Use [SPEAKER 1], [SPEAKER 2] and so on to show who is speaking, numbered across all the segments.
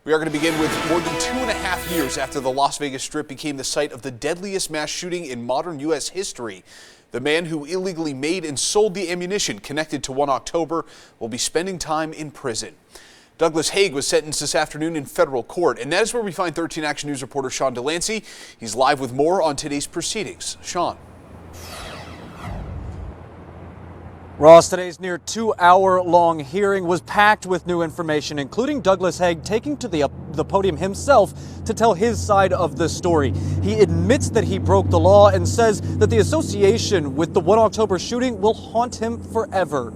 [SPEAKER 1] We are going to begin with more than 2.5 years after the Las Vegas Strip became the site of the deadliest mass shooting in modern U.S. history. The man who illegally made and sold the ammunition connected to 1 October will be spending time in prison. Douglas Haig was sentenced this afternoon in federal court, and that is where we find 13 Action News reporter Sean Delancey. He's live with more on today's proceedings. Sean.
[SPEAKER 2] Ross, today's near 2-hour-long hearing was packed with new information, including Douglas Haig taking to the podium himself to tell his side of the story. He admits that he broke the law and says that the association with the 1 October shooting will haunt him forever.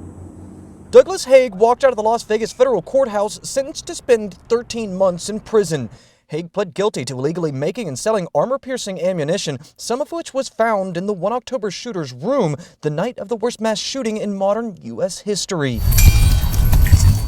[SPEAKER 2] Douglas Haig walked out of the Las Vegas federal courthouse sentenced to spend 13 months in prison. Haig pled guilty to illegally making and selling armor-piercing ammunition, some of which was found in the 1 October shooter's room the night of the worst mass shooting in modern U.S. history.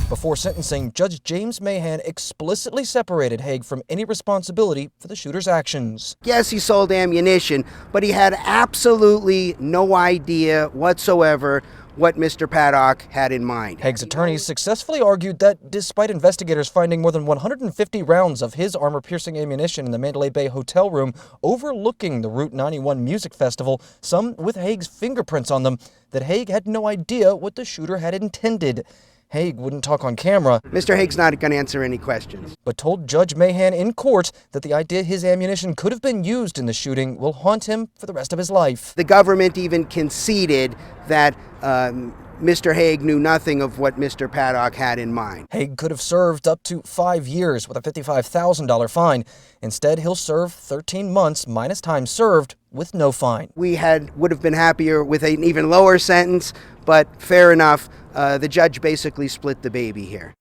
[SPEAKER 2] Before sentencing, Judge James Mahan explicitly separated Haig from any responsibility for the shooter's actions.
[SPEAKER 3] Yes, he sold ammunition, but he had absolutely no idea whatsoever what Mr. Paddock had in mind.
[SPEAKER 2] Haig's attorneys successfully argued that despite investigators finding more than 150 rounds of his armor-piercing ammunition in the Mandalay Bay hotel room overlooking the Route 91 music festival, some with Haig's fingerprints on them, that Haig had no idea what the shooter had intended. Haig wouldn't talk on camera.
[SPEAKER 3] Mr. Haig's not going to answer any questions.
[SPEAKER 2] But told Judge Mahan in court that the idea his ammunition could have been used in the shooting will haunt him for the rest of his life.
[SPEAKER 3] The government even conceded that Mr. Haig knew nothing of what Mr. Paddock had in mind.
[SPEAKER 2] Haig could have served up to 5 years with a $55,000 fine. Instead, he'll serve 13 months minus time served with no fine.
[SPEAKER 3] We would have been happier with an even lower sentence, but fair enough. The judge basically split the baby here.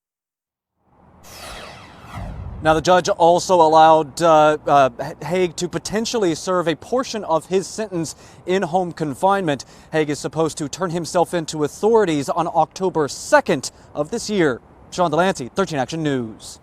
[SPEAKER 2] Now, the judge also allowed Haig to potentially serve a portion of his sentence in home confinement. Haig is supposed to turn himself into authorities on October 2nd of this year. Sean Delancey, 13 Action News.